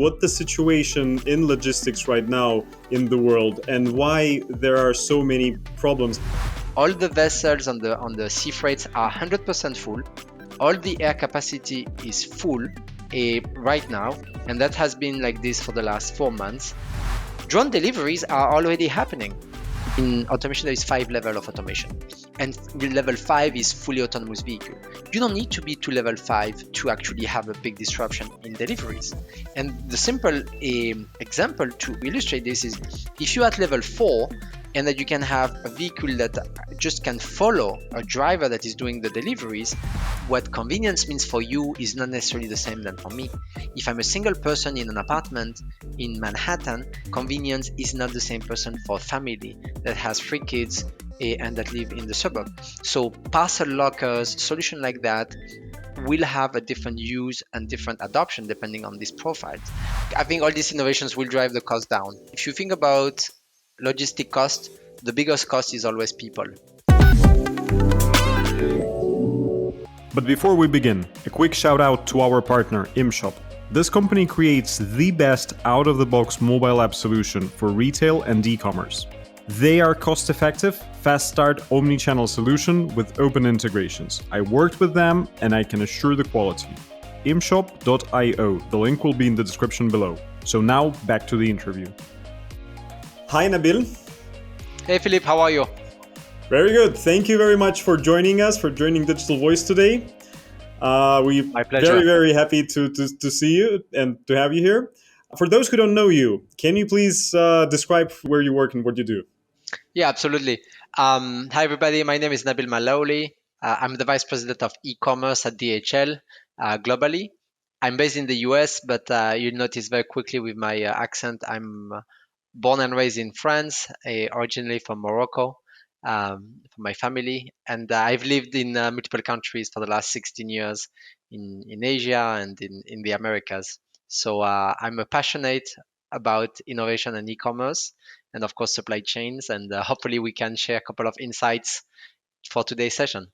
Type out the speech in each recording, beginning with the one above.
what the situation in logistics right now in the world and why there are so many problems. All the vessels on the sea freights are 100% full. All the air capacity is full right now, and that has been like this for the last 4 months. Drone deliveries are already happening. In automation, there is 5 levels of automation, and level 5 is fully autonomous vehicle. You don't need to be to level 5 to actually have a big disruption in deliveries. And the simple example to illustrate this is if you're at level 4 and that you can have a vehicle that just can follow a driver that is doing the deliveries, what convenience means for you is not necessarily the same than for me. If I'm a single person in an apartment in Manhattan, convenience is not the same person for a family that has 3 kids and that live in the suburb. So parcel lockers, solution like that will have a different use and different adoption depending on these profiles. I think all these innovations will drive the cost down. If you think about logistic cost, the biggest cost is always people. But before we begin, a quick shout out to our partner, ImShop. This company creates the best out-of-the-box mobile app solution for retail and e-commerce. They are cost-effective, fast-start omni-channel solution with open integrations. I worked with them and I can assure the quality. imshop.io, the link will be in the description below. So now back to the interview. Hi Nabil. Hey Philippe, how are you? Very good. Thank you very much for joining us, for joining Digital today. We're My pleasure. very, very happy to see you and to have you here. For those who don't know you, can you please describe where you work and what you do? Yeah, absolutely. Hi everybody, my name is Nabil Malouli. I'm the Vice President of e-commerce at DHL globally. I'm based in the US, but you'll notice very quickly with my accent, I'm born and raised in France, originally from Morocco, for my family. And I've lived in multiple countries for the last 16 years in Asia and in the Americas. So I'm a passionate about innovation and e-commerce and of course supply chains. And hopefully we can share a couple of insights for today's session.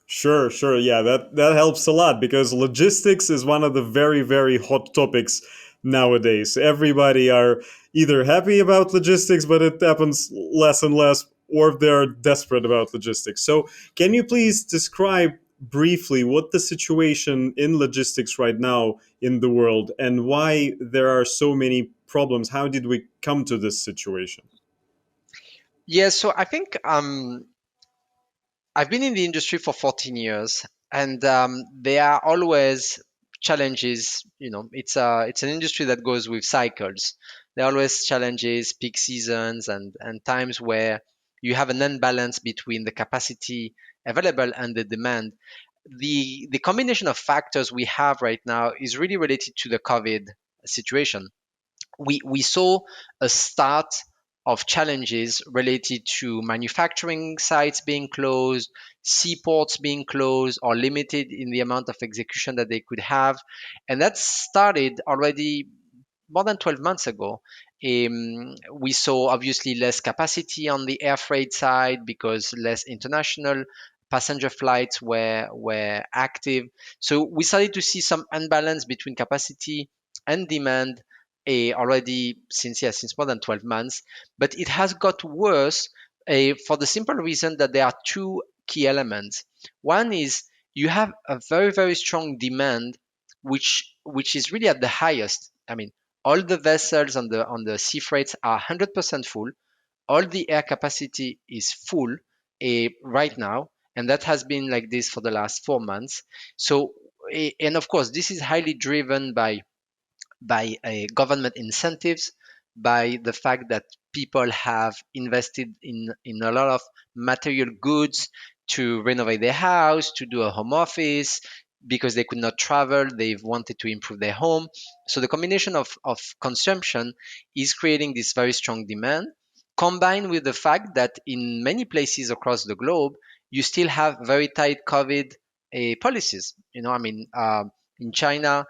Sure. Yeah, that helps a lot because logistics is one of the very, very hot topics nowadays. Everybody are either happy about logistics, but it happens less and less, or they're desperate about logistics. So can you please describe briefly what the situation in logistics right now in the world and why there are so many problems? How did we come to this situation? Yeah, so I think I've been in the industry for 14 years, and there are always challenges. You know, it's an industry that goes with cycles. There are always challenges, peak seasons, and times where you have an imbalance between the capacity available and the demand. The combination of factors we have right now is really related to the COVID situation. We saw a start of challenges related to manufacturing sites being closed, seaports being closed or limited in the amount of execution that they could have. And that started already more than 12 months ago. We saw obviously less capacity on the air freight side because less international passenger flights were active. So we started to see some imbalance between capacity and demand already since more than 12 months. But it has got worse for the simple reason that there are 2 key elements. One is you have a very, very strong demand, which is really at the highest. I mean, all the vessels on the sea freights are 100% full. All the air capacity is full right now, and that has been like this for the last 4 months. So, and of course, this is highly driven by government incentives, by the fact that people have invested in a lot of material goods to renovate their house, to do a home office, because they could not travel, they've wanted to improve their home. So the combination of consumption is creating this very strong demand, combined with the fact that in many places across the globe, you still have very tight COVID policies. You know, I mean, in China,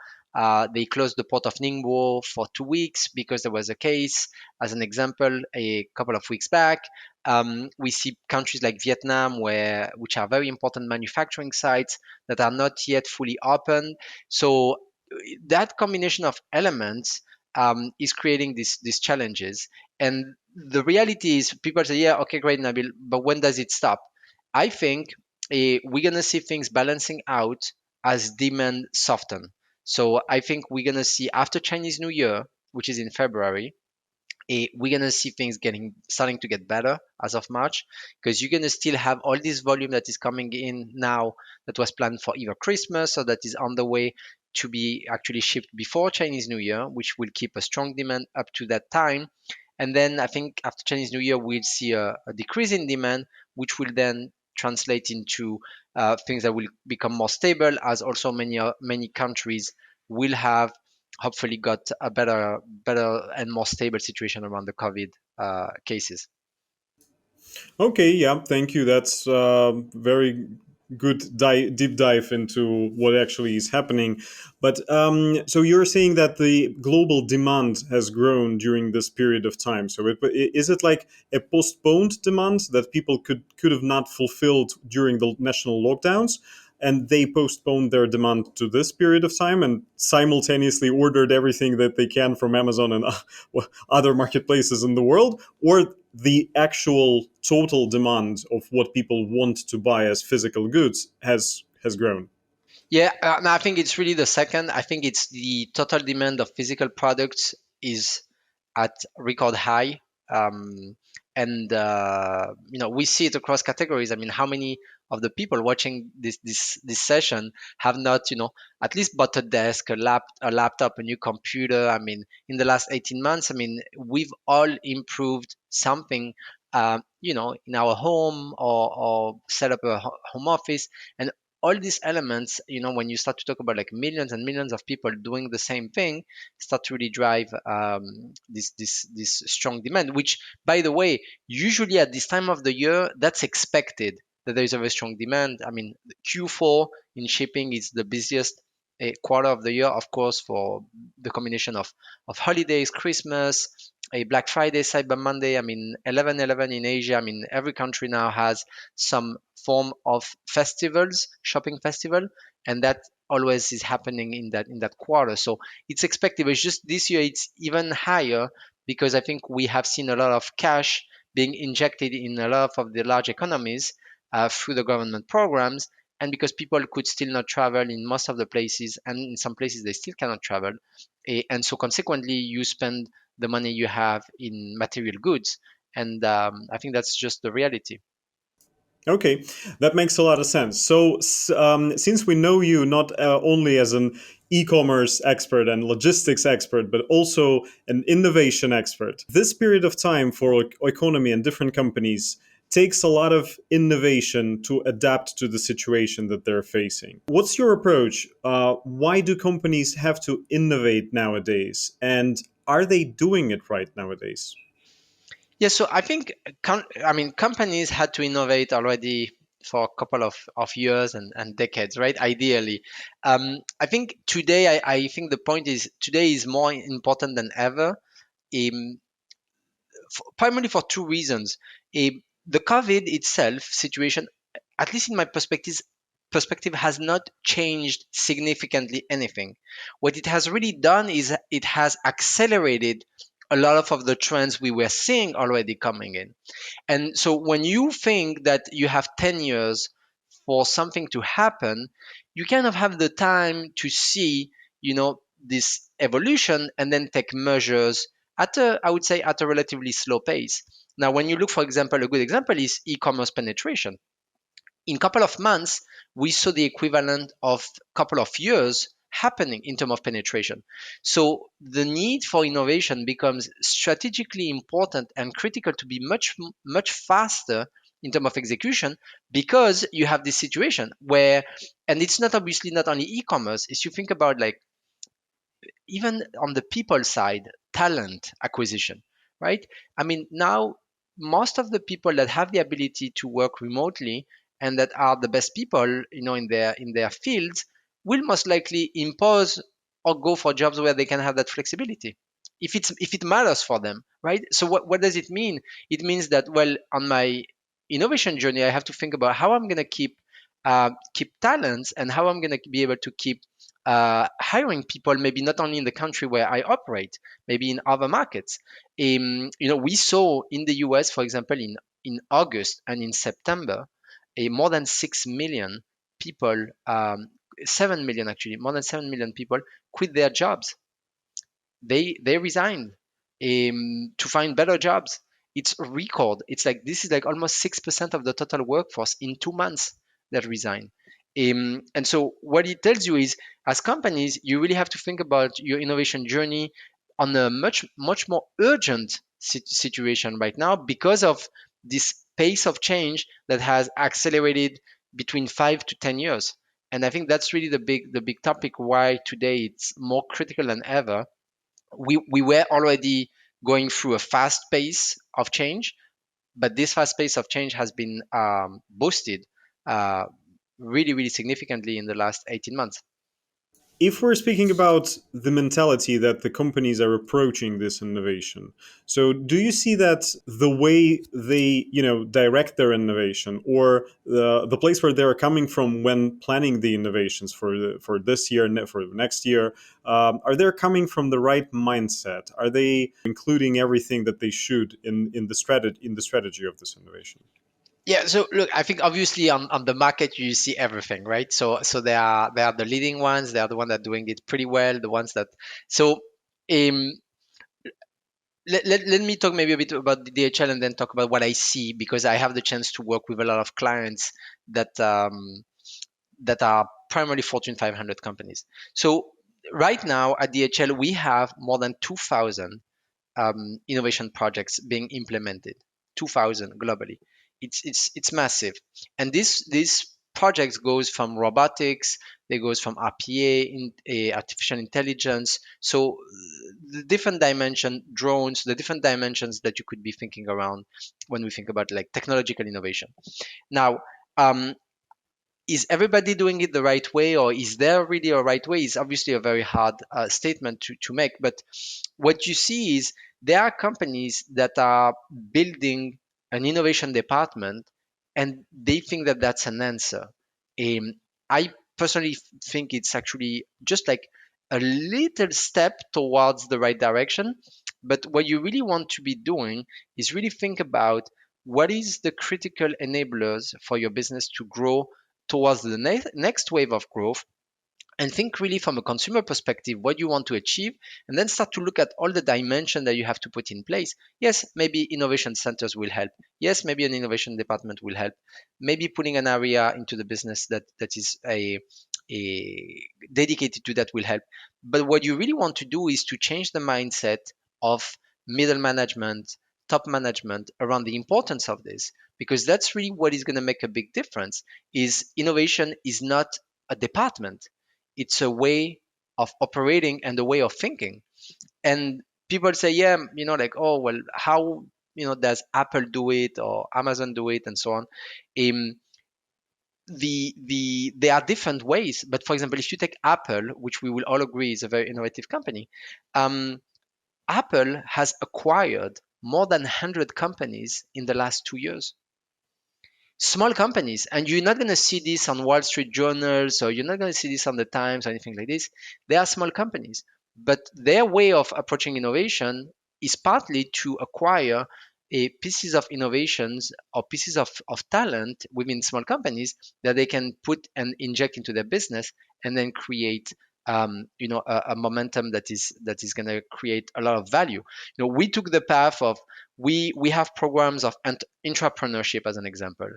they closed the port of Ningbo for 2 weeks because there was a case. As an example, a couple of weeks back, we see countries like Vietnam, which are very important manufacturing sites that are not yet fully open. So that combination of elements is creating these challenges. And the reality is, people say, yeah, okay, great, Nabil, but when does it stop? I think we're going to see things balancing out as demand soften. So I think we're going to see after Chinese New Year, which is in February, we're gonna see things getting starting to get better as of March, because you're gonna still have all this volume that is coming in now that was planned for either Christmas or that is on the way to be actually shipped before Chinese New Year, which will keep a strong demand up to that time. And then I think after Chinese New Year, we'll see a decrease in demand, which will then translate into things that will become more stable, as also many countries will have hopefully got a better and more stable situation around the COVID cases. Okay, yeah, thank you. That's very good deep dive into what actually is happening. But so you're saying that the global demand has grown during this period of time. So is it like a postponed demand that people could have not fulfilled during the national lockdowns? And they postponed their demand to this period of time and simultaneously ordered everything that they can from Amazon and other marketplaces in the world, or the actual total demand of what people want to buy as physical goods has grown. Yeah, no, I think it's really the second. I think it's the total demand of physical products is at record high. Um, and we see it across categories. I mean, how many of the people watching this session have not, at least bought a desk, a laptop, a new computer? I mean, in the last 18 months, I mean, we've all improved something, in our home, or set up a home office. And all these elements, when you start to talk about like millions and millions of people doing the same thing, start to really drive this strong demand. Which, by the way, usually at this time of the year, that's expected, that there is a very strong demand. I mean, Q4 in shipping is the busiest quarter of the year, of course, for the combination of holidays, Christmas, a Black Friday, Cyber Monday. I mean, 11/11 in Asia. I mean, every country now has some form of festivals, shopping festival, and that always is happening in that quarter. So it's expected. It's just this year it's even higher, because I think we have seen a lot of cash being injected in a lot of the large economies through the government programs, and because people could still not travel in most of the places, and in some places they still cannot travel, and so consequently you spend the money you have in material goods. And I think that's just the reality. Okay, that makes a lot of sense. So, since we know you not only as an e-commerce expert and logistics expert, but also an innovation expert, this period of time for economy and different companies takes a lot of innovation to adapt to the situation that they're facing. What's your approach? Why do companies have to innovate nowadays? And are they doing it right nowadays? Yeah, so I think I mean, companies had to innovate already for a couple of years and decades, right? Ideally, I think today, I think the point is today is more important than ever, um, primarily for two reasons. The COVID itself situation, at least in my perspective, has not changed significantly anything. What it has really done is it has accelerated a lot of the trends we were seeing already coming in. And so when you think that you have 10 years for something to happen, you kind of have the time to see, this evolution, and then take measures I would say, at a relatively slow pace. Now, when you look, for example, a good example is e-commerce penetration. In a couple of months, we saw the equivalent of a couple of years happening in terms of penetration. So the need for innovation becomes strategically important and critical to be much faster in terms of execution, because you have this situation where, and it's not obviously not only e-commerce. If you think about, like, even on the people side, talent acquisition, right? I mean, now most of the people that have the ability to work remotely and that are the best people, in their fields, will most likely impose or go for jobs where they can have that flexibility, if it matters for them, right? So what does it mean? It means that, well, on my innovation journey, I have to think about how I'm going to keep talents, and how I'm going to be able to keep hiring people, maybe not only in the country where I operate, maybe in other markets. We saw in the US, for example, in August and in September, more than 6 million people, 7 million actually, more than 7 million people quit their jobs. They resigned to find better jobs. It's a record. It's like this is like almost 6% of the total workforce in 2 months that resign. And so what it tells you is, as companies, you really have to think about your innovation journey on a much more urgent situation right now because of this pace of change that has accelerated between 5 to 10 years. And I think that's really the big topic why today it's more critical than ever. We were already going through a fast pace of change, but this fast pace of change has been boosted uh, really significantly in the last 18 months. If we're speaking about the mentality that the companies are approaching this innovation, so do you see that the way they direct their innovation, or the place where they're coming from when planning the innovations for this year and for next year, are they coming from the right mindset? Are they including everything that they should in the strategy of this innovation? Yeah, so look, I think obviously on the market you see everything, right? So they are the leading ones, they are the ones that are doing it pretty well, the ones that so um let me talk maybe a bit about the DHL and then talk about what I see, because I have the chance to work with a lot of clients that are primarily Fortune 500 companies. So right now at DHL we have more than 2,000 innovation projects being implemented, 2,000 globally. It's massive, and this projects goes from robotics, they goes from RPA, artificial intelligence. So the different dimension, drones, the different dimensions that you could be thinking around when we think about like technological innovation. Now, um, is everybody doing it the right way, or is there really a right way? Is obviously a very hard statement to make, but what you see is there are companies that are building an innovation department and they think that that's an answer. I personally think it's actually just like a little step towards the right direction. But what you really want to be doing is really think about what is the critical enablers for your business to grow towards the next wave of growth, and think really from a consumer perspective what you want to achieve, and then start to look at all the dimension that you have to put in place. Yes, maybe innovation centers will help. Yes, maybe an innovation department will help. Maybe putting an area into the business that is a dedicated to that will help. But what you really want to do is to change the mindset of middle management, top management around the importance of this, because that's really what is going to make a big difference. Is innovation is not a department, it's a way of operating and a way of thinking. And people say, yeah, like, oh well, how does Apple do it or Amazon do it and so on. um, there are different ways, but for example, if you take Apple, which we will all agree is a very innovative company, um, Apple has acquired more than 100 companies in the last 2 years, small companies. And you're not going to see this on Wall Street journals, or you're not going to see this on the Times or anything like this. They are small companies, but their way of approaching innovation is partly to acquire pieces of innovations or pieces of talent within small companies that they can put and inject into their business, and then create a momentum that is going to create a lot of value. We took the path of, we have programs of entrepreneurship as an example,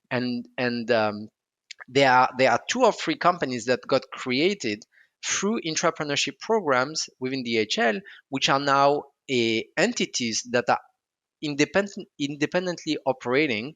and there are two or three companies that got created through entrepreneurship programs within DHL, which are now entities that are independently operating.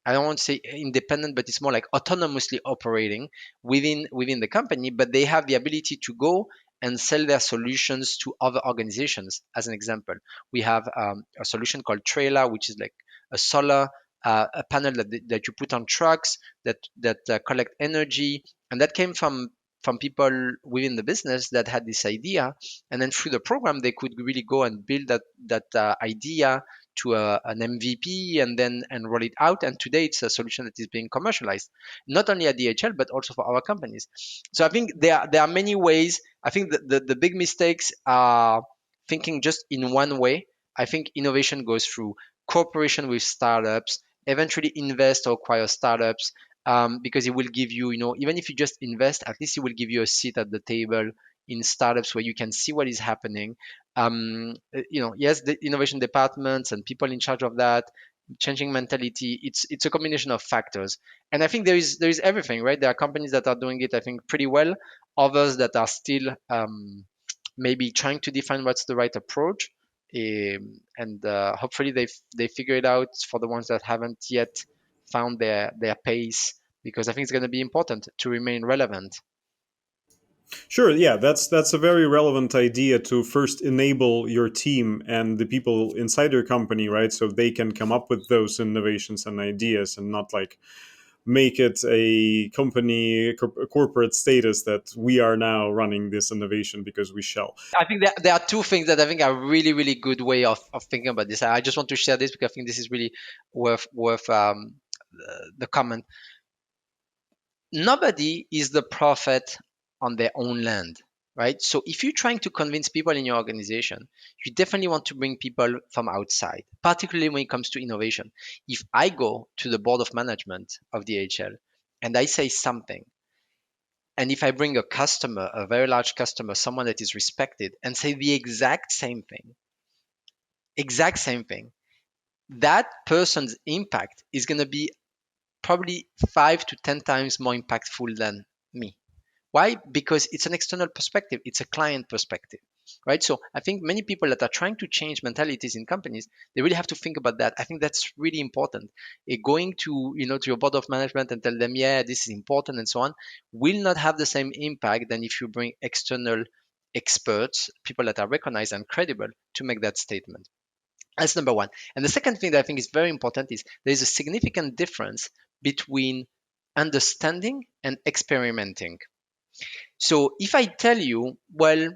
I don't want to say independent, but it's more like autonomously operating within the company, but they have the ability to go and sell their solutions to other organizations. As an example, we have a solution called Trailer, which is like a solar a panel that you put on trucks that collect energy, and that came from people within the business that had this idea, and then through the program they could really go and build that idea to an MVP and then and roll it out. And today it's a solution that is being commercialized, not only at DHL but also for our companies. So I think there are many ways. I think the big mistakes are thinking just in one way. I think innovation goes through cooperation with startups, eventually invest or acquire startups, because it will give you, even if you just invest, at least it will give you a seat at the table in startups where you can see what is happening. Yes, the innovation departments and people in charge of that, changing mentality. It's a combination of factors, and I think there is everything, right? There are companies that are doing it, I think, pretty well. Others that are still maybe trying to define what's the right approach. And hopefully they figure it out for the ones that haven't yet found their pace, because I think it's going to be important to remain relevant. Sure, yeah, that's a very relevant idea to first enable your team and the people inside your company, right? So they can come up with those innovations and ideas and not like make it a company a corporate status that we are now running this innovation because we shall. I think there are two things that I think are really, really good way of thinking about this. I just want to share this because I think this is really worth the comment. Nobody is the prophet on their own land, right? So if you're trying to convince people in your organization, you definitely want to bring people from outside, particularly when it comes to innovation. If I go to the board of management of DHL and I say something, and if I bring a customer, a very large customer, someone that is respected, and say the exact same thing, that person's impact is going to be probably 5 to 10 times more impactful than me. Why? Because it's an external perspective, it's a client perspective, right? So I think many people that are trying to change mentalities in companies, they really have to think about that. I think that's really important. Going to your board of management and tell them, yeah, this is important and so on, will not have the same impact than if you bring external experts, people that are recognized and credible, to make that statement. That's number one. And the second thing that I think is very important is there is a significant difference between understanding and experimenting. So if I tell you, well,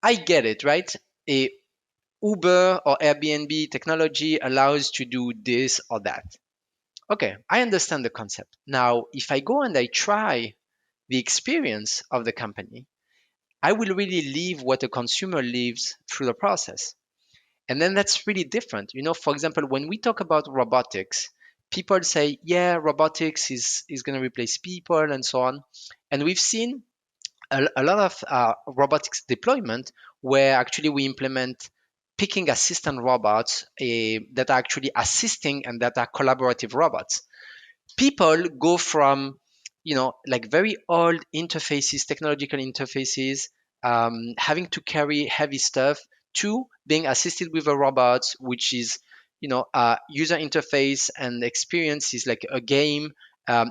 I get it, right? A Uber or Airbnb technology allows to do this or that. Okay, I understand the concept. Now, if I go and I try the experience of the company, I will really live what a consumer lives through the process. And then that's really different. For example, when we talk about robotics, people say, yeah, robotics is going to replace people and so on. And we've seen a lot of robotics deployment where actually we implement picking assistant robots that are actually assisting and that are collaborative robots. People go from like very old interfaces, technological interfaces, having to carry heavy stuff, to being assisted with a robot, which is user interface and experience is like a game.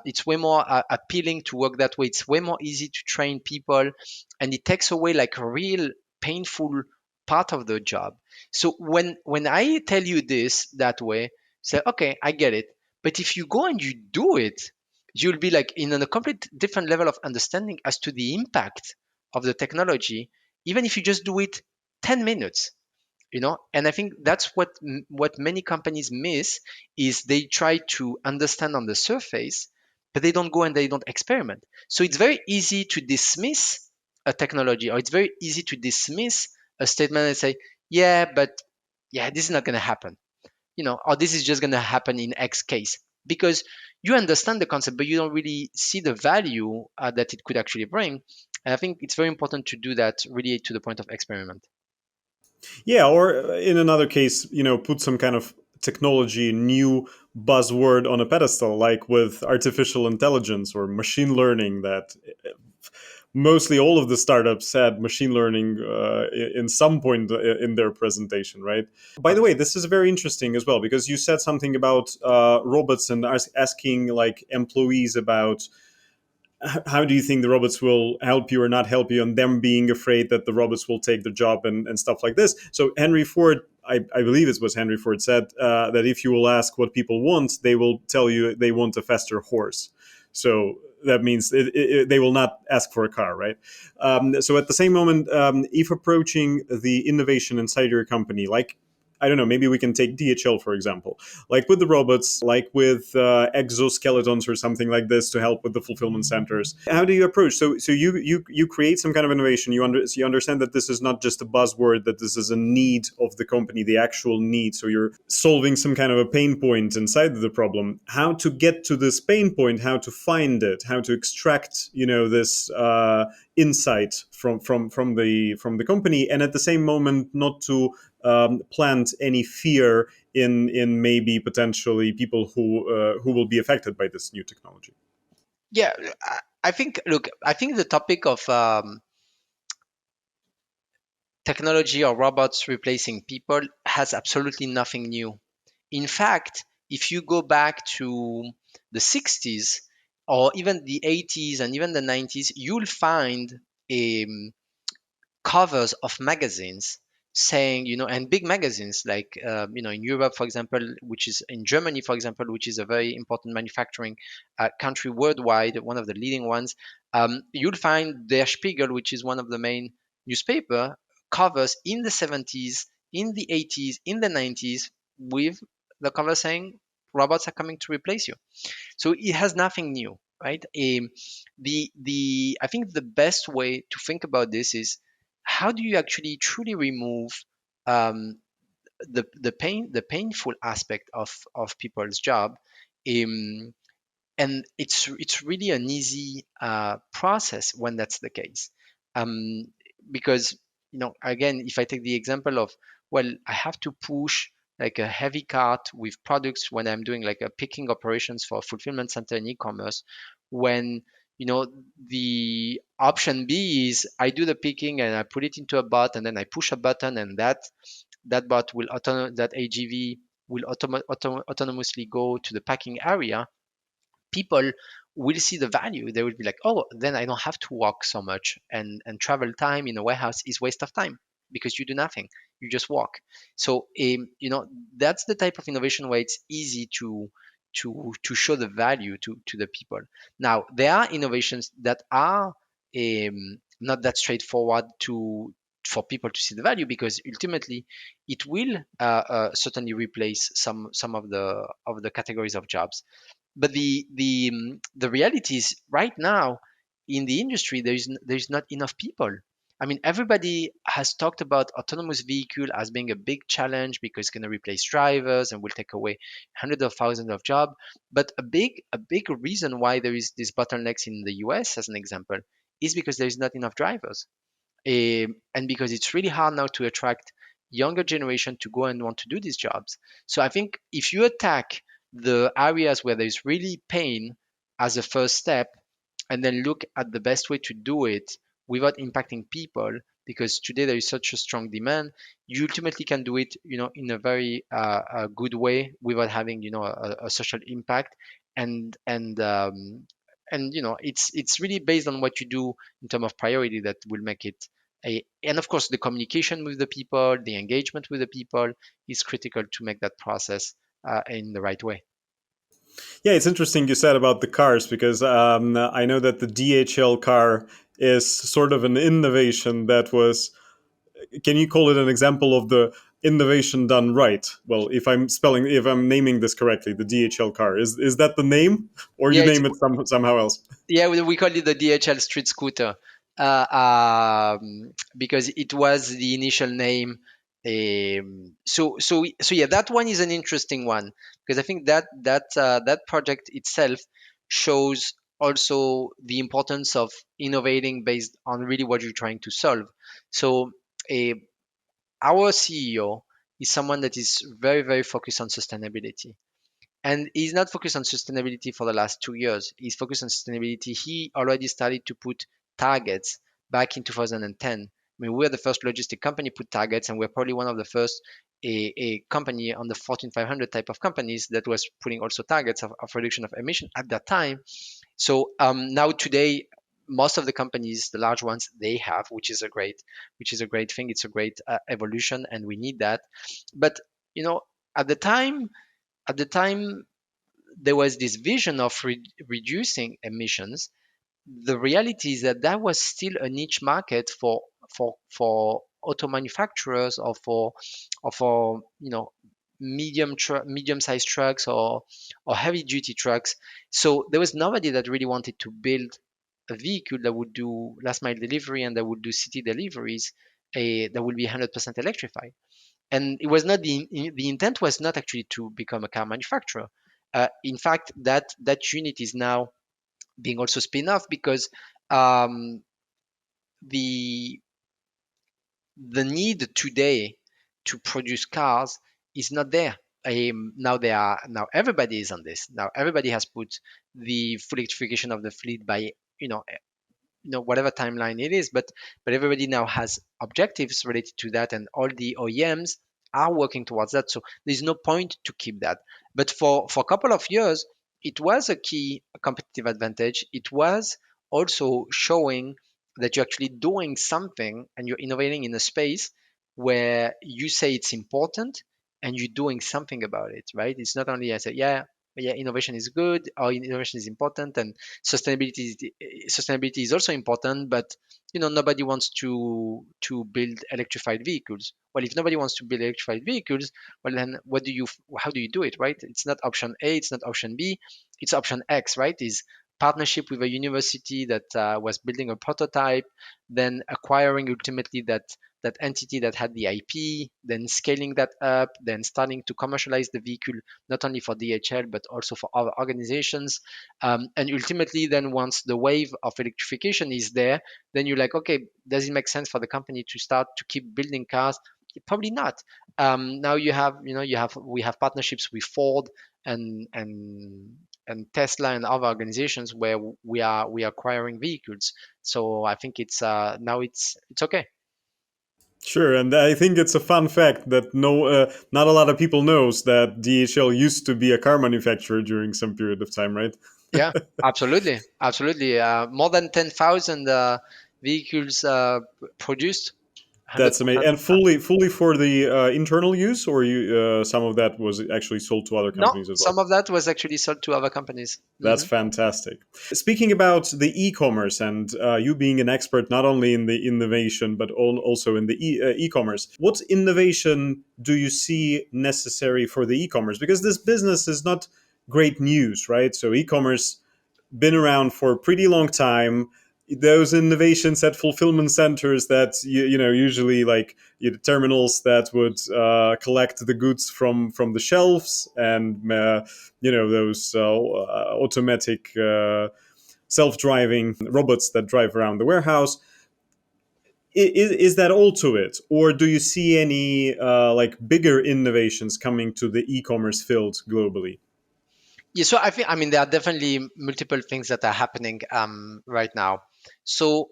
It's way more appealing to work that way. It's way more easy to train people, and it takes away like a real painful part of the job. So when I tell you this that way, say, okay, I get it. But if you go and you do it, you'll be like in a complete different level of understanding as to the impact of the technology, even if you just do it 10 minutes. And I think that's what many companies miss, is they try to understand on the surface, but they don't go and they don't experiment. So it's very easy to dismiss a technology, or it's very easy to dismiss a statement and say, yeah, but yeah, this is not going to happen, or this is just going to happen in X case, because you understand the concept, but you don't really see the value that it could actually bring. And I think it's very important to do that really to the point of experiment. Yeah, or in another case, put some kind of technology, new buzzword on a pedestal, like with artificial intelligence or machine learning. That mostly all of the startups had machine learning in some point in their presentation, right? By the way, this is very interesting as well, because you said something about robots and asking like employees about how do you think the robots will help you or not help you, and them being afraid that the robots will take their job and stuff like this. So Henry Ford, I believe it was Henry Ford, said that if you will ask what people want, they will tell you they want a faster horse. So that means they will not ask for a car, right? So at the same moment, if approaching the innovation inside your company, like I don't know, maybe we can take DHL for example, like with the robots, like with exoskeletons or something like this to help with the fulfillment centers. How do you approach? So you create some kind of innovation. So you understand that this is not just a buzzword, that this is a need of the company, the actual need. So you're solving some kind of a pain point inside the problem. How to get to this pain point, how to find it, how to extract, this insight from the company, and at the same moment not to plant any fear in maybe potentially people who will be affected by this new technology. Yeah, I think. Look, I think the topic of technology or robots replacing people has absolutely nothing new. In fact, if you go back to the 60s or even the 80s and even the 90s, you'll find um, covers of magazines saying, and big magazines like, in Europe, for example, which is in Germany, for example, which is a very important manufacturing country worldwide, one of the leading ones. You'll find Der Spiegel, which is one of the main newspaper, covers in the 70s, in the 80s, in the 90s with the cover saying robots are coming to replace you. So it has nothing new, right? The I think the best way to think about this is how do you actually truly remove um, the painful aspect of people's job, um, and it's really an easy process when that's the case, um, because again, if I take the example of, well, I have to push like a heavy cart with products when I'm doing like a picking operations for a fulfillment center in e-commerce, when the option B is I do the picking and I put it into a bot and then I push a button and that bot will that AGV will autonomously go to the packing area. People will see the value. They will be like, oh, then I don't have to walk so much, and travel time in a warehouse is waste of time because you do nothing, you just walk. So that's the type of innovation where it's easy to show the value to the people. Now there are innovations that are not that straightforward to for people to see the value, because ultimately it will certainly replace some of the categories of jobs. But the reality is right now in the industry there's not enough people. I mean, everybody has talked about autonomous vehicle as being a big challenge because it's going to replace drivers and will take away hundreds of thousands of jobs. But a big reason why there is this bottlenecks in the US, as an example, is because there is not enough drivers. And because it's really hard now to attract younger generation to go and want to do these jobs. So I think if you attack the areas where there's really pain as a first step, and then look at the best way to do it without impacting people, because today there is such a strong demand, you ultimately can do it in a very a good way without having a social impact. And it's really based on what you do in terms of priority that will make it and of course the communication with the people, the engagement with the people is critical to make that process in the right way. Yeah, it's interesting you said about the cars because I know that the DHL car is sort of an innovation that was. Can you call it an example of the innovation done right? Well, if I'm naming this correctly, the DHL car is that the name, or you Yeah, name it somehow else? yeah, we call it the DHL street scooter, because it was the initial name. So yeah, that one is an interesting one because I think that project itself shows also the importance of innovating based on really what you're trying to solve. So uh, our CEO is someone that is very, very focused on sustainability. And he's not focused on sustainability for the last 2 years. He's focused on sustainability. He already started to put targets back in 2010. I mean, we're the first logistic company put targets, and we're probably one of the first a company on the Fortune 500 type of companies that was putting also targets of reduction of emission at that time. So now today, most of the companies, the large ones, they have, which is a great thing. It's a great evolution, and we need that. But you know, at the time, at the time there was this vision of reducing emissions. The reality is that that was still a niche market for auto manufacturers or for medium-sized trucks or heavy-duty trucks. So there was nobody that really wanted to build a vehicle that would do last mile delivery and that would do city deliveries, that will be 100% electrified. And it was not the intent was not actually to become a car manufacturer. In fact, that unit is now being also spin off because um, the the need today to produce cars is not there. Now everybody is on this. Now everybody has put the full electrification of the fleet by you know whatever timeline it is, but everybody now has objectives related to that, and all the OEMs are working towards that. So there's no point to keep that. But for a couple of years, it was a key competitive advantage. It was also showing that you're actually doing something and you're innovating in a space where you say it's important and you're doing something about it, right? It's not only I say, yeah, innovation is good or innovation is important, and sustainability is also important, but nobody wants to build electrified vehicles. Well, if nobody wants to build electrified vehicles, well then how do you do it, right? It's not option A, it's not option B, it's option X, right? Is partnership with a university that was building a prototype, then acquiring ultimately that entity that had the IP, then scaling that up, then starting to commercialize the vehicle, not only for DHL, but also for other organizations. And ultimately, then once the wave of electrification is there, then you're like, okay, does it make sense for the company to start to keep building cars? Probably not. Now we have partnerships with Ford and Tesla and other organizations where we are acquiring vehicles. So I think it's now it's okay. Sure, and I think it's a fun fact that not a lot of people knows that DHL used to be a car manufacturer during some period of time, right? Yeah, absolutely, absolutely. More than 10,000 vehicles produced, That's amazing, and 100%. fully for the internal use, or you some of that was actually sold to other No, companies as well. some of that was actually sold to other companies. That's fantastic. Speaking about the e-commerce and you being an expert not only in the innovation but also in the e-commerce, what innovation do you see necessary for the e-commerce? Because this business is not great news, right? So e-commerce been around for a pretty long time. Those innovations at fulfillment centers that usually like terminals that would collect the goods from the shelves, and those automatic self-driving robots that drive around the warehouse. Is that all to it, or do you see any like bigger innovations coming to the e-commerce field globally? Yeah, so I mean, there are definitely multiple things that are happening right now. So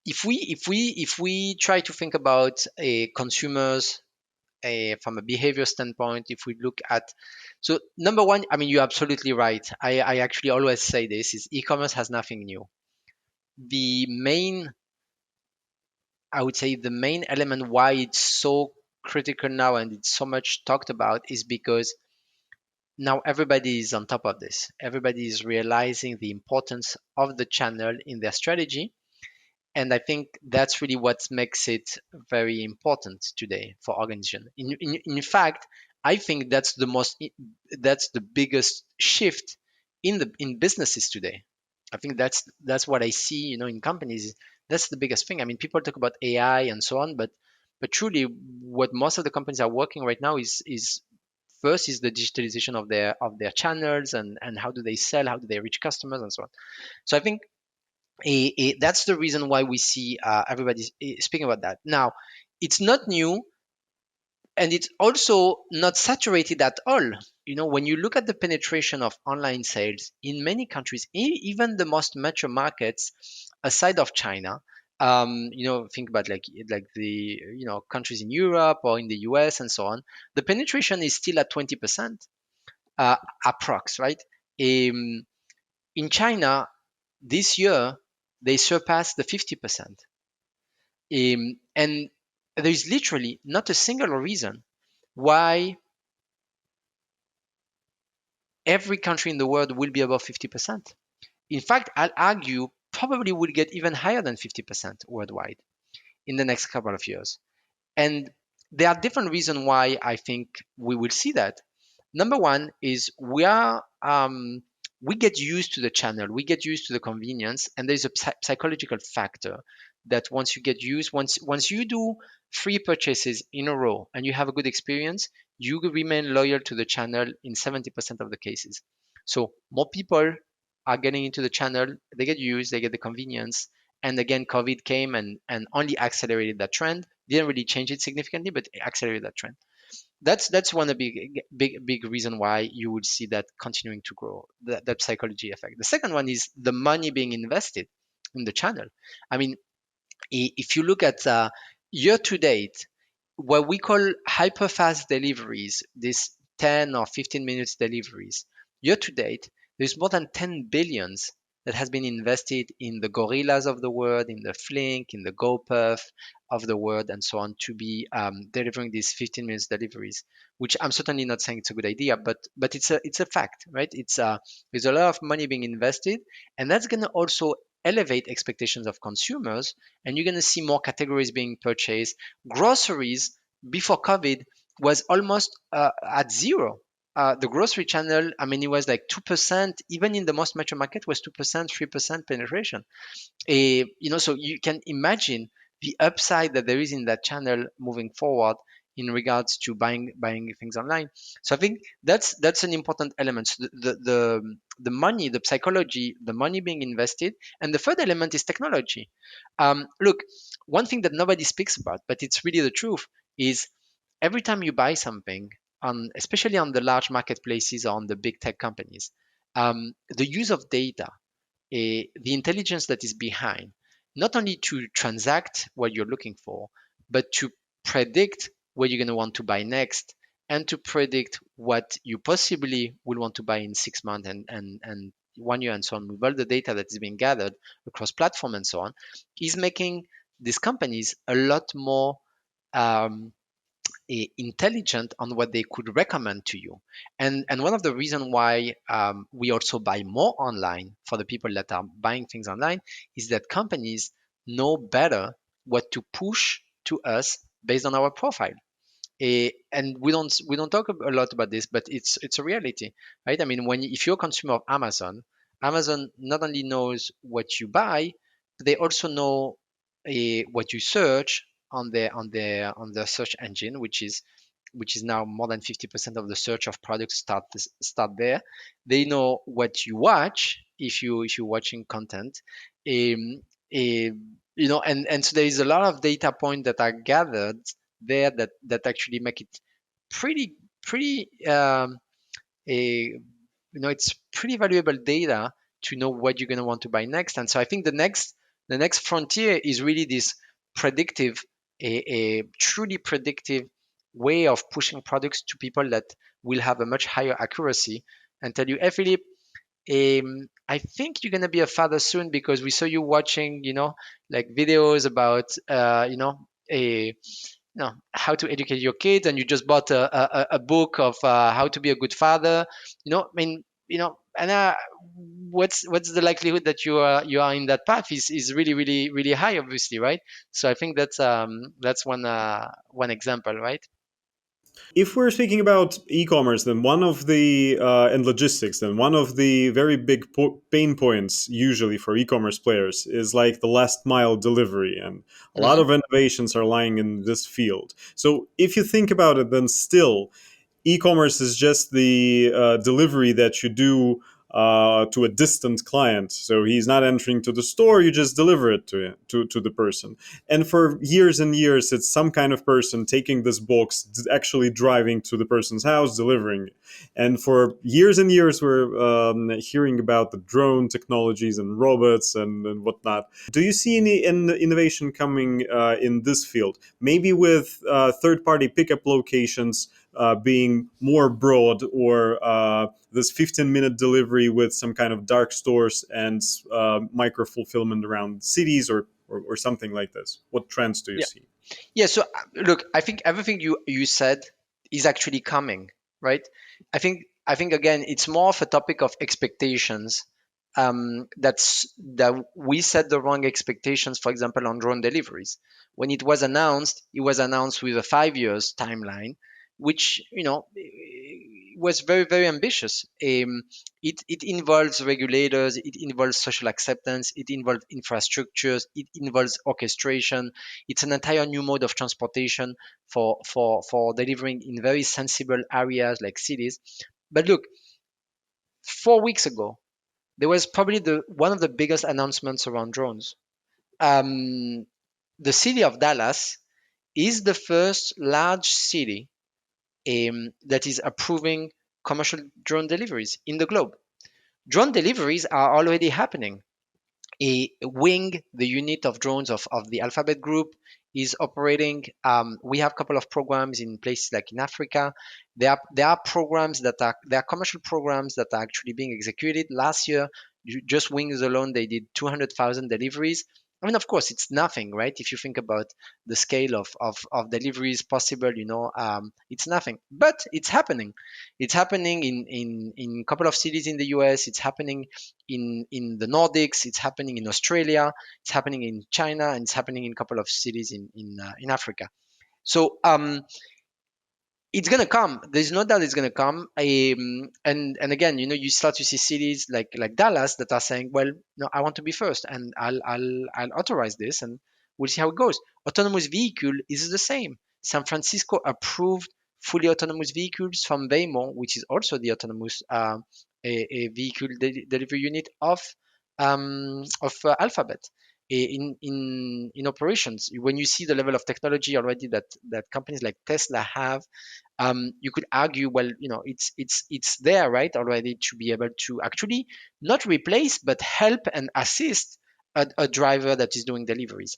if we try to think about a consumers from a behavior standpoint, if we look at, so number one, I mean, you're absolutely right. I actually always say this is e-commerce has nothing new. The main, I would say the main element why it's so critical now and it's so much talked about is because now everybody is on top of this. Everybody is realizing the importance of the channel in their strategy. And I think that's really what makes it very important today for organization. In fact, I think that's the biggest shift in businesses today. I think that's what I see, in companies. That's the biggest thing. I mean, people talk about AI and so on, but truly, what most of the companies are working right now is first is the digitalization of their channels, and how do they sell, how do they reach customers, and so on. So I think that's the reason why we see everybody speaking about that. Now, it's not new, and it's also not saturated at all. When you look at the penetration of online sales in many countries, even the most mature markets aside of China, think about like the countries in Europe or in the US and so on, the penetration is still at 20%, uh, approx, right? Um, in China this year, they surpassed the 50%. And there is literally not a single reason why every country in the world will be above 50%. In fact, I'll argue probably will get even higher than 50% worldwide. in the next couple of years. And there are different reasons why I think we will see that. Number one is we get used to the channel, we get used to the convenience, and there's a psychological factor that once you get used, once you do three purchases in a row and you have a good experience, you remain loyal to the channel in 70% of the cases. So more people are getting into the channel, they get used, they get the convenience, and again, COVID came and only accelerated that trend. Didn't really change it significantly, but it accelerated that trend. That's one of the big reason why you would see that continuing to grow, that psychology effect. The second one is the money being invested in the channel. I mean, if you look at year to date, what we call hyper fast deliveries, this 10 or 15 minutes deliveries, year to date, there's more than 10 billions that has been invested in the gorillas of the world, in the Flink, in the GoPuff of the world, and so on, to be delivering these 15 minutes deliveries. Which I'm certainly not saying it's a good idea, but it's a fact, right? It's there's a lot of money being invested, and that's going to also elevate expectations of consumers, and you're going to see more categories being purchased. Groceries before COVID was almost at zero. The grocery channel, I mean, it was like 2%, even in the most mature market was 2%, 3% penetration. So you can imagine the upside that there is in that channel moving forward in regards to buying things online. So I think that's an important element. So the money, the psychology, the money being invested, and the third element is technology. Look, one thing that nobody speaks about, but it's really the truth, is every time you buy something, especially on the large marketplaces or on the big tech companies, the use of data, the intelligence that is behind, not only to transact what you're looking for, but to predict what you're going to want to buy next, and to predict what you possibly will want to buy in 6 months and 1 year and so on, with all the data that is being gathered across platform and so on, is making these companies a lot more um, intelligent on what they could recommend to you. And one of the reasons why we also buy more online for the people that are buying things online is that companies know better what to push to us based on our profile. And we don't talk a lot about this, but it's a reality, right? I mean, if you're a consumer of Amazon, Amazon not only knows what you buy, but they also know what you search on their search engine, which is now more than 50% of the search of products start there. They know what you watch if you're watching content, um, and so there is a lot of data points that are gathered there that actually make it pretty a it's pretty valuable data to know what you're going to want to buy next. And so I think the next frontier is really this predictive, a truly predictive way of pushing products to people that will have a much higher accuracy and tell you, hey Philip, I think you're gonna be a father soon because we saw you watching, like videos about, a how to educate your kids, and you just bought a book of how to be a good father. I mean, and what's the likelihood that you are in that path is really really really high, obviously, right? So I think that's one example, right? If we're speaking about e-commerce, then one of the and logistics, then one of the very big pain points usually for e-commerce players is like the last mile delivery, and a lot Hmm. of innovations are lying in this field. So if you think about it, then still e-commerce is just the delivery that you do to a distant client. So he's not entering to the store; you just deliver it to the person. And for years and years, it's some kind of person taking this box, actually driving to the person's house, delivering it. And for years and years, we're hearing about the drone technologies and robots and whatnot. Do you see any innovation coming in this field? Maybe with third-party pickup locations being more broad, or this 15-minute delivery with some kind of dark stores and micro fulfillment around cities, or something like this. What trends do you Yeah. see? Yeah. So look, I think everything you said is actually coming, right? I think again, it's more of a topic of expectations that we set the wrong expectations, for example, on drone deliveries. When it was announced with a 5 years timeline, which was very, very ambitious. It involves regulators, it involves social acceptance, it involves infrastructures, it involves orchestration. It's an entire new mode of transportation for delivering in very sensible areas like cities. But look, 4 weeks ago, there was probably the one of the biggest announcements around drones. Um, the city of Dallas is the first large city that is approving commercial drone deliveries in the globe. Drone deliveries are already happening. A Wing, the unit of drones of the Alphabet Group, is operating. We have a couple of programs in places like in Africa. There are programs there are commercial programs that are actually being executed. Last year, just Wings alone, they did 200,000 deliveries. I mean, of course, it's nothing, right? If you think about the scale of deliveries possible, it's nothing, but it's happening. It's happening in a couple of cities in the US. It's happening in the Nordics. It's happening in Australia. It's happening in China, and it's happening in a couple of cities in Africa. So it's gonna come. There's no doubt it's gonna come. And again, you start to see cities like Dallas that are saying, well, no, I want to be first, and I'll authorize this, and we'll see how it goes. Autonomous vehicle is the same. San Francisco approved fully autonomous vehicles from Waymo, which is also the autonomous a vehicle delivery unit of Alphabet in operations. When you see the level of technology already that companies like Tesla have, you could argue, well, it's there, right, already, to be able to actually not replace but help and assist a driver that is doing deliveries.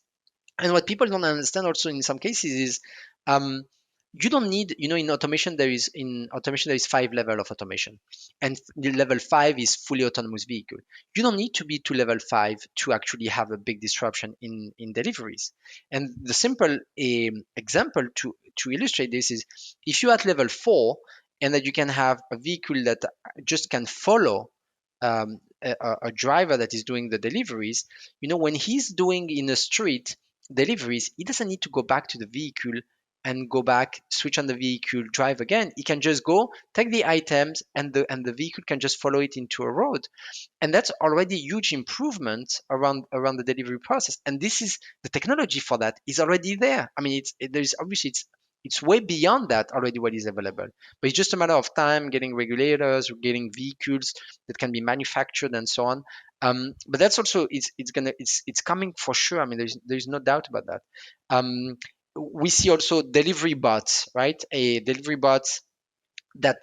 And what people don't understand also in some cases is, um, you don't need, in automation there is 5 level of automation, and the level 5 is fully autonomous vehicle. You don't need to be to level 5 to actually have a big disruption in deliveries. And the simple example to illustrate this is, if you're at level 4 and that you can have a vehicle that just can follow a driver that is doing the deliveries. When he's doing in the street deliveries, he doesn't need to go back to the vehicle and go back, switch on the vehicle, drive again. He can just go take the items, and the vehicle can just follow it into a road. And that's already a huge improvement around the delivery process. And this is the technology for that is already there. I mean, there's obviously it's way beyond that already what is available, but it's just a matter of time, getting regulators, getting vehicles that can be manufactured, and so on. But that's also it's coming for sure. I mean, there's no doubt about that. We see also delivery bots, right? A delivery bots that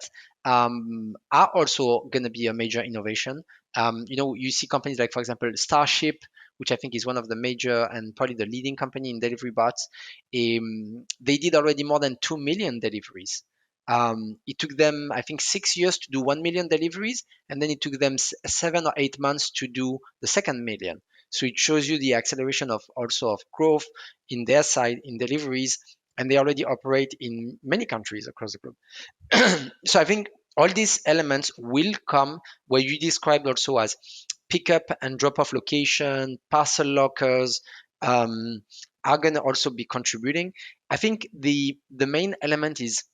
are also going to be a major innovation. You see companies like, for example, Starship, which I think is one of the major and probably the leading company in delivery bots. They did already more than 2 million deliveries. It took them, I think, 6 years to do 1 million deliveries, and then it took them 7 or 8 months to do the second million. So it shows you the acceleration of also of growth in their side in deliveries, and they already operate in many countries across the globe. So I think all these elements will come where you described also as pickup and drop off location, parcel lockers, are going to also be contributing. I think the main element is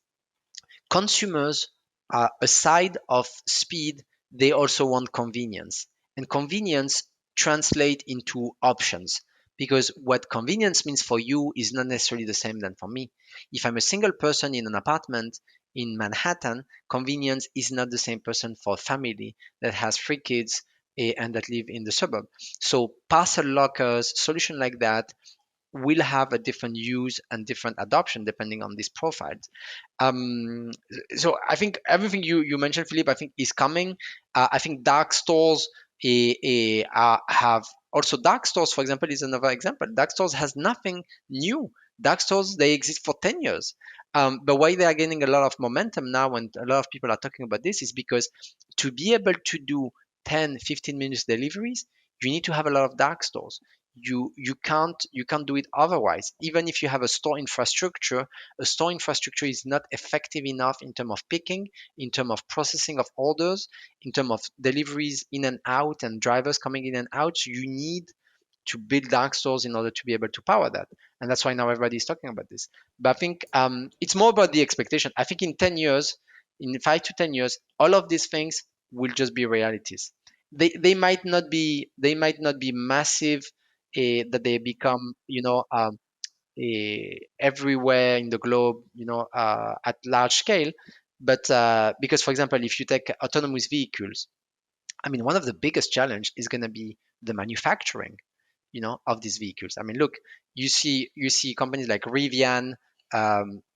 consumers, aside of speed, they also want convenience, and convenience translate into options, because what convenience means for you is not necessarily the same than for me. If I'm a single person in an apartment in Manhattan, convenience is not the same person for a family that has 3 kids, and that live in the suburb. So parcel lockers, solution like that, will have a different use and different adoption depending on these profiles. Um, so I think everything you mentioned, Philippe, I think is coming. I think dark stores have also dark stores. For example, is another example. Dark stores has nothing new. Dark stores, they exist for 10 years. But why they are gaining a lot of momentum now, and a lot of people are talking about this, is because to be able to do 10, 15 minutes deliveries, you need to have a lot of dark stores. you can't do it otherwise. Even if you have a store infrastructure is not effective enough in terms of picking, in terms of processing of orders, in terms of deliveries in and out and drivers coming in and out. So you need to build dark stores in order to be able to power that. And that's why now everybody is talking about this. But I think it's more about the expectation. I think in 10 years, in 5 to 10 years, all of these things will just be realities. They might not be massive, that they become, everywhere in the globe, at large scale. But because, for example, if you take autonomous vehicles, I mean, one of the biggest challenge is going to be the manufacturing, of these vehicles. I mean, look, you see companies like Rivian,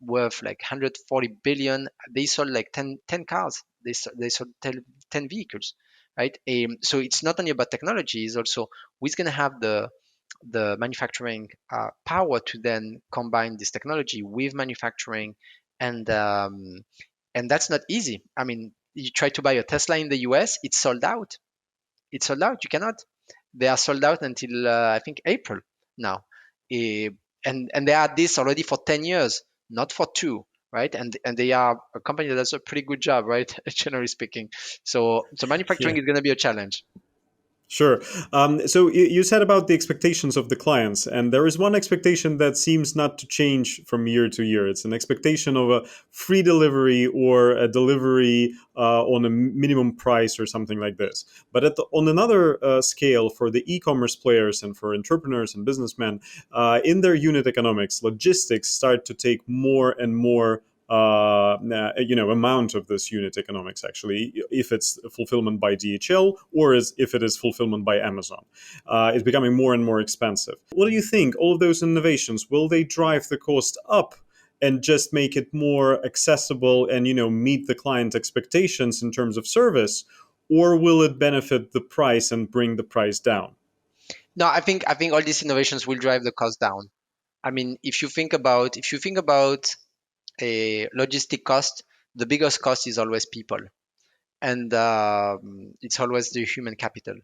worth like 140 billion. They sold like 10 cars. They sold 10 vehicles, right? So it's not only about technology; it's also who's going to have the manufacturing power to then combine this technology with manufacturing, and um, and that's not easy. I mean, you try to buy a Tesla in the US, it's sold out. It's sold out. You cannot. They are sold out until I think April now. Eh, and they are this already for 10 years, not for two, right? And they are a company that does a pretty good job, right? Generally speaking. So Yeah. manufacturing is going to be a challenge. Sure. So you said about the expectations of the clients, and there is one expectation that seems not to change from year to year. It's an expectation of a free delivery or a delivery on a minimum price or something like this. But on another scale, for the e-commerce players and for entrepreneurs and businessmen, in their unit economics, logistics start to take more and more amount of this unit economics, actually, if it's fulfillment by DHL or if it is fulfillment by Amazon. It's becoming more and more expensive. What do you think? All of those innovations, will they drive the cost up and just make it more accessible and meet the client expectations in terms of service, or will it benefit the price and bring the price down? No, I think all these innovations will drive the cost down. I mean, if you think about a logistic cost, the biggest cost is always people, and it's always the human capital.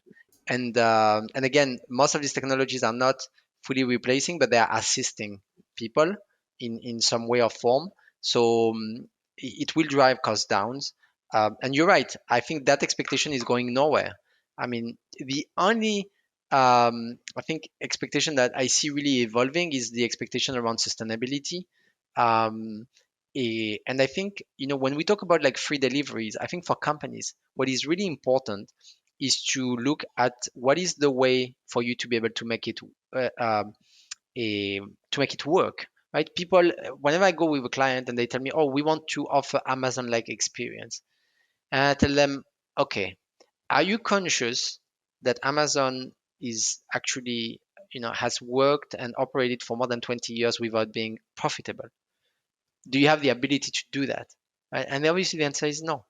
And again, most of these technologies are not fully replacing, but they are assisting people in some way or form. So it will drive costs down. And you're right. I think that expectation is going nowhere. I mean, the only I think expectation that I see really evolving is the expectation around sustainability. Um, and I think, when we talk about like free deliveries, I think for companies, what is really important is to look at what is the way for you to be able to make it uh, um, to make it work, right? People, whenever I go with a client and they tell me, oh, we want to offer Amazon like experience, and I tell them, okay, are you conscious that Amazon is actually, has worked and operated for more than 20 years without being profitable? Do you have the ability to do that? Right? And obviously the answer is no,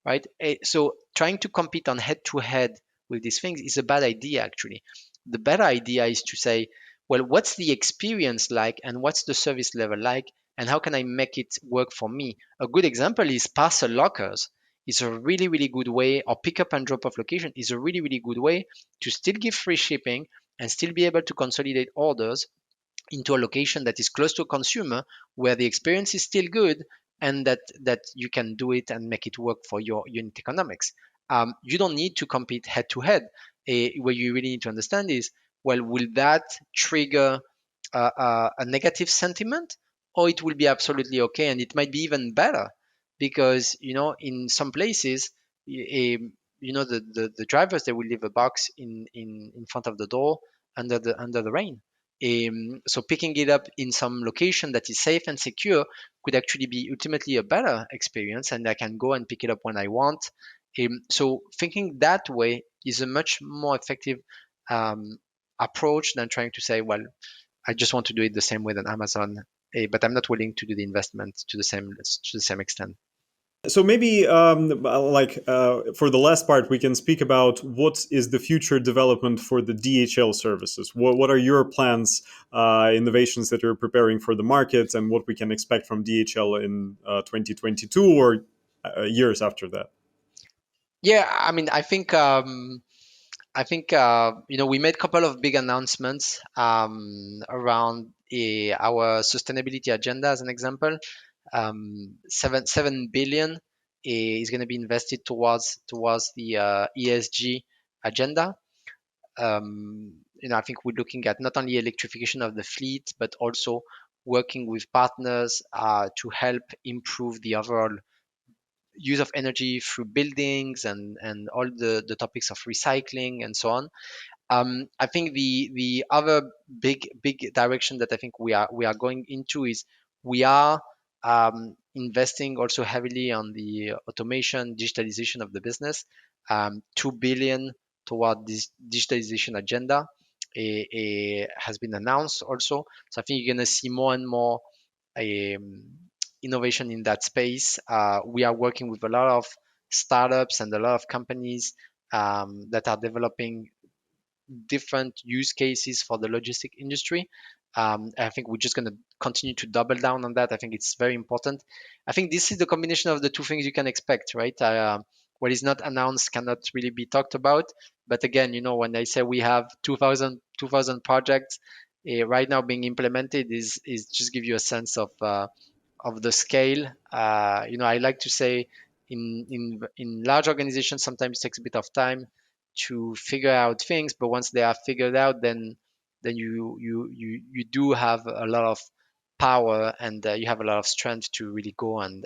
right? So trying to compete on head to head with these things is a bad idea, actually. The better idea is to say, well, what's the experience like and what's the service level like, and how can I make it work for me? A good example is parcel lockers. Is a really, really good way, or pick up and drop off location is a really, really good way to still give free shipping and still be able to consolidate orders into a location that is close to a consumer, where the experience is still good, and that you can do it and make it work for your unit economics. You don't need to compete head to head. What you really need to understand is, well, will that trigger a negative sentiment, or it will be absolutely okay, and it might be even better, because in some places, the drivers, they will leave a box in front of the door under the rain. So picking it up in some location that is safe and secure could actually be ultimately a better experience, and I can go and pick it up when I want. So thinking that way is a much more effective um, approach than trying to say, well, I just want to do it the same way than Amazon, but I'm not willing to do the investment to the same extent. So maybe, for the last part, we can speak about what is the future development for the DHL services. What are your plans, innovations that you're preparing for the market, and what we can expect from DHL in 2022 or years after that? Yeah, I mean, I think I think we made a couple of big announcements around our sustainability agenda. As an example, 7 billion is going to be invested towards the ESG agenda. I think we're looking at not only electrification of the fleet, but also working with partners to help improve the overall use of energy through buildings and all the topics of recycling and so on. I think the other big direction that I think we are going into is we are investing also heavily on the automation, digitalization of the business. 2 billion toward this digitalization agenda has been announced also. So I think you're going to see more and more um, innovation in that space. We are working with a lot of startups and a lot of companies that are developing different use cases for the logistic industry. I think we're just going to continue to double down on that. I think it's very important. I think this is the combination of the two things you can expect, right? What is not announced cannot really be talked about. But again, when I say we have 2,000 projects right now being implemented, is just give you a sense of the scale. I like to say in large organizations, sometimes it takes a bit of time to figure out things, but once they are figured out, then you do have a lot of power and you have a lot of strength to really go and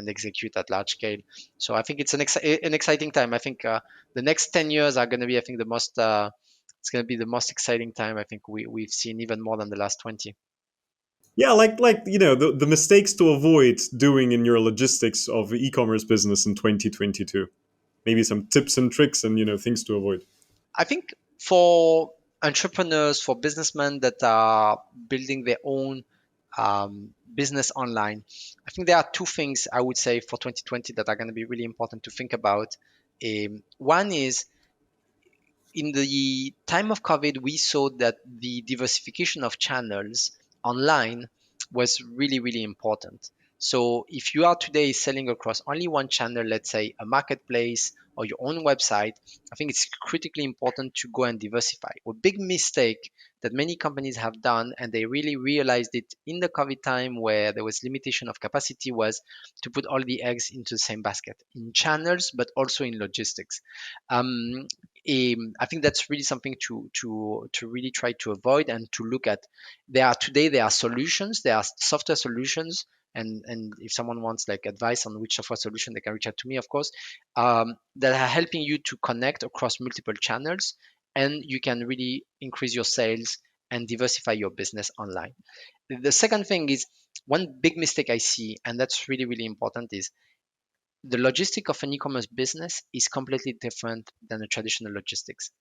execute at large scale. So I think it's an exciting time. I think the next 10 years are going to be, I think, the most it's going to be the most exciting time I think we've seen, even more than the last 20. Yeah, like the mistakes to avoid doing in your logistics of e-commerce business in 2022. Maybe some tips and tricks and things to avoid. I think for entrepreneurs, for businessmen that are building their own business online, I think there are two things I would say for 2020 that are going to be really important to think about. One is, in the time of COVID, we saw that the diversification of channels online was really, really important. So if you are today selling across only one channel, let's say a marketplace or your own website, I think it's critically important to go and diversify. A big mistake that many companies have done, and they really realized it in the COVID time where there was limitation of capacity, was to put all the eggs into the same basket in channels, but also in logistics. Um, I think that's really something to really try to avoid and to look at. There are solutions, there are software solutions, and if someone wants like advice on which software solution, they can reach out to me, of course, that are helping you to connect across multiple channels, and you can really increase your sales and diversify your business online. The second thing is, one big mistake I see, and that's really really important, is the logistic of an e-commerce business is completely different than a traditional logistics.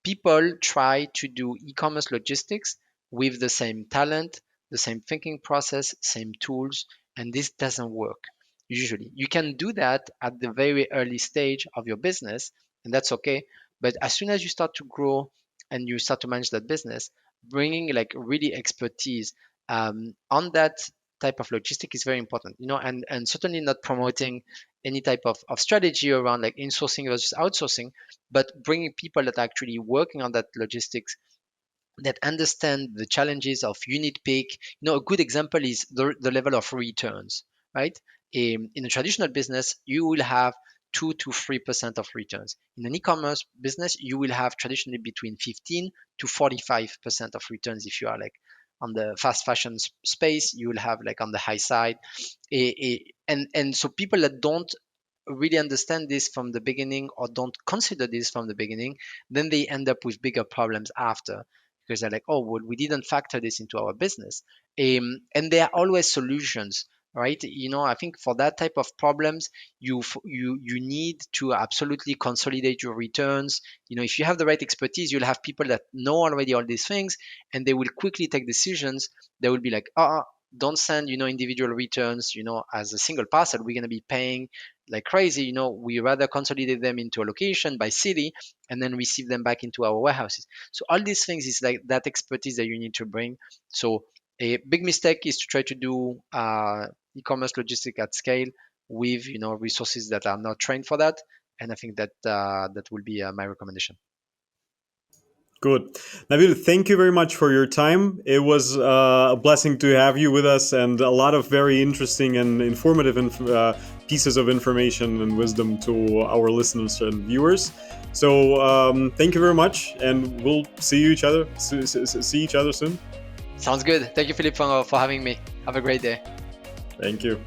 People try to do e-commerce logistics with the same talent, the same thinking process, same tools, and this doesn't work. Usually, you can do that at the very early stage of your business, and that's okay. But as soon as you start to grow and you start to manage that business, bringing like really expertise on that type of logistic is very important, and certainly not promoting any type of strategy around like insourcing versus outsourcing, but bringing people that are actually working on that logistics, that understand the challenges of unit peak. A good example is the level of returns, right? In a traditional business, you will have 2 to 3% of returns. In an e-commerce business, you will have traditionally between 15 to 45% of returns. If you are like on the fast fashion space, you will have like on the high side. And so people that don't really understand this from the beginning or don't consider this from the beginning, then they end up with bigger problems after, because they're like, oh, well, we didn't factor this into our business. And there are always solutions, right? I think for that type of problems, you need to absolutely consolidate your returns. If you have the right expertise, you'll have people that know already all these things, and they will quickly take decisions. They will be like, don't send individual returns as a single parcel. We're going to be paying like crazy. We rather consolidate them into a location by city and then receive them back into our warehouses. So all these things is like that expertise that you need to bring. So a big mistake is to try to do e-commerce logistic at scale with resources that are not trained for that. And I think that that will be my recommendation. Good. Nabil, thank you very much for your time. It was a blessing to have you with us and a lot of very interesting and informative pieces of information and wisdom to our listeners and viewers. So thank you very much, and we'll see each other soon. Sounds good. Thank you, Philip, for having me. Have a great day. Thank you.